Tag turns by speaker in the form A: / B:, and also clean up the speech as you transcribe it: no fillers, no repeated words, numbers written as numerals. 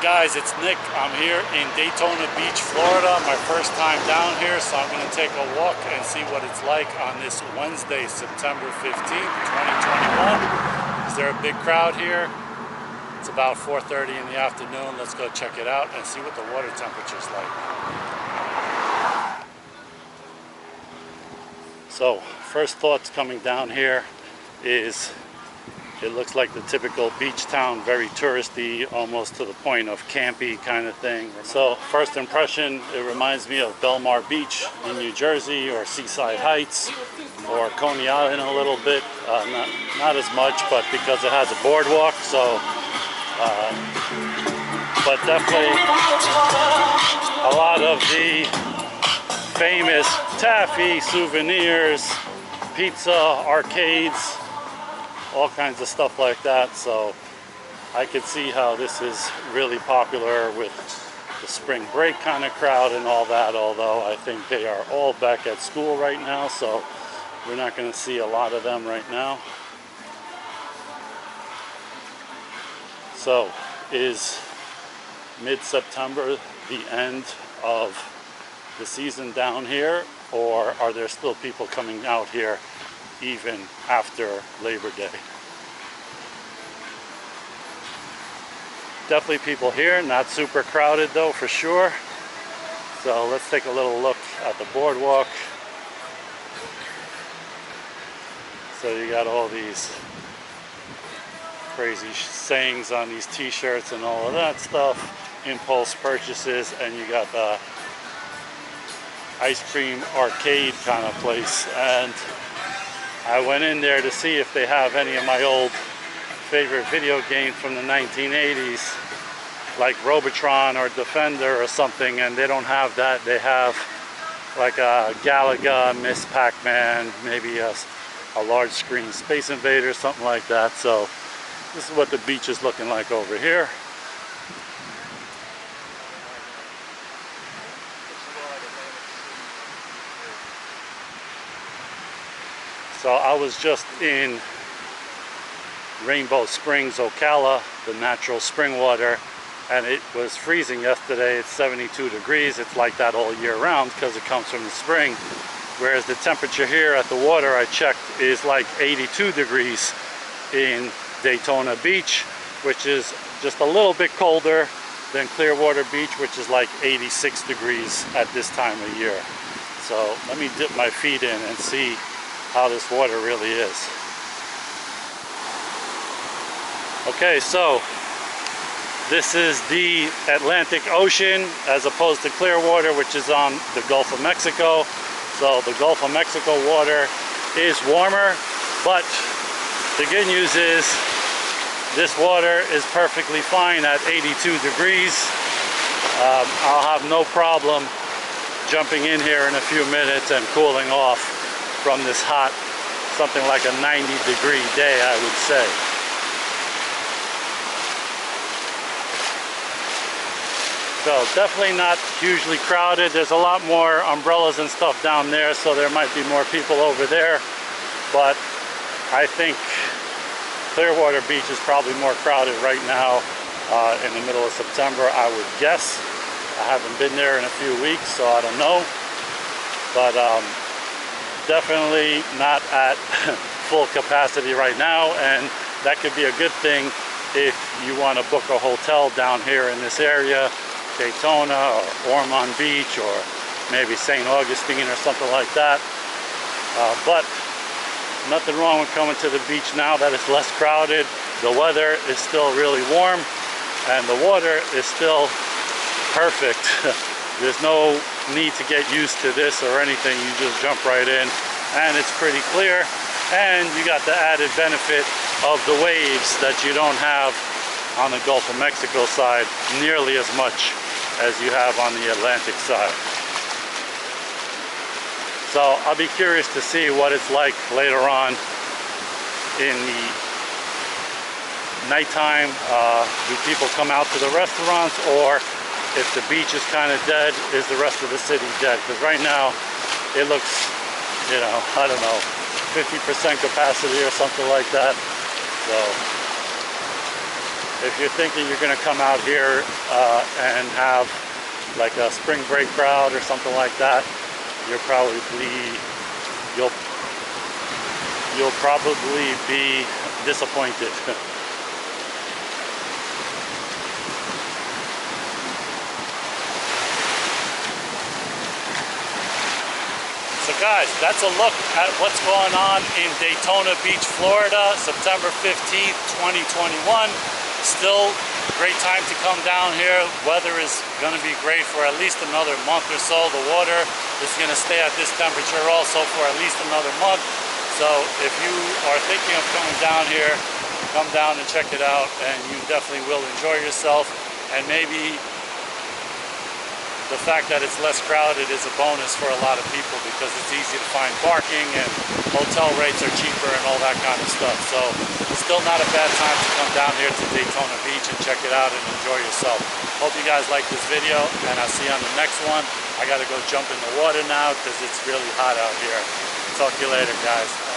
A: Guys, it's Nick. I'm here in Daytona Beach, Florida. My first time down here, so I'm going to take a walk and see what it's like on this Wednesday, September 15th, 2021. Is there a big crowd here? It's about 4:30 in the afternoon. Let's go check it out and see what the water temperature's like. So, first thoughts coming down here is it looks like the typical beach town, very touristy, almost to the point of campy kind of thing. So first impression, it reminds me of Belmar Beach in New Jersey, or Seaside Heights, or Coney Island a little bit. Not as much, but because it has a boardwalk, so but definitely a lot of the famous taffy, souvenirs, pizza, arcades, all kinds of stuff like that. So I could see how this is really popular with the spring break kind of crowd and all that, although I think they are all back at school right now, so we're not going to see a lot of them right now. So is mid-September the end of the season down here, or are there still people coming out here even after Labor Day? Definitely people here, not super crowded though, for sure. So let's take a little look at the boardwalk. So you got all these crazy sayings on these t-shirts and all of that stuff, impulse purchases, and you got the ice cream arcade kind of place. And I went in there to see if they have any of my old favorite video games from the 1980s, like Robotron or Defender or something, and they don't have that. They have like a Galaga, Miss Pac-Man, maybe a large screen Space Invaders, something like that. So this is what the beach is looking like over here. So I was just in Rainbow Springs, Ocala, the natural spring water, and it was freezing yesterday. It's 72 degrees. It's like that all year round because it comes from the spring. Whereas the temperature here at the water, I checked, is like 82 degrees in Daytona Beach, which is just a little bit colder than Clearwater Beach, which is like 86 degrees at this time of year. So let me dip my feet in and see how this water really is. Okay, so this is the Atlantic Ocean as opposed to Clearwater, which is on the Gulf of Mexico. So the Gulf of Mexico water is warmer, but the good news is this water is perfectly fine at 82 degrees. I'll have no problem jumping in here in a few minutes and cooling off from this hot, something like a 90-degree day, I would say. So definitely not hugely crowded. There's a lot more umbrellas and stuff down there, so there might be more people over there. But I think Clearwater Beach is probably more crowded right now in the middle of September, I would guess. I haven't been there in a few weeks, so I don't know. But definitely not at full capacity right now, and that could be a good thing if you want to book a hotel down here in this area, Daytona or Ormond Beach, or maybe St. Augustine or something like that. But nothing wrong with coming to the beach now that it's less crowded. The weather is still really warm and the water is still perfect. There's no need to get used to this or anything. You just jump right in and it's pretty clear, and you got the added benefit of the waves that you don't have on the Gulf of Mexico side nearly as much as you have on the Atlantic side. So I'll be curious to see what it's like later on in the nighttime. Do people come out to the restaurants, or if the beach is kind of dead, is the rest of the city dead? Because right now it looks, you know, I don't know, 50% capacity or something like that. So if you're thinking you're going to come out here and have like a spring break crowd or something like that, you'll probably be disappointed. So guys, that's a look at what's going on in Daytona Beach, Florida, September 15th, 2021. Still a great time to come down here. Weather is going to be great for at least another month or so. The water is going to stay at this temperature also for at least another month. So if you are thinking of coming down here, come down and check it out, and you definitely will enjoy yourself. And maybe the fact that it's less crowded is a bonus for a lot of people, because it's easy to find parking and hotel rates are cheaper and all that kind of stuff. So it's still not a bad time to come down here to Daytona Beach and check it out and enjoy yourself. Hope you guys like this video, and I'll see you on the next one. I gotta go jump in the water now because it's really hot out here. Talk to you later, guys.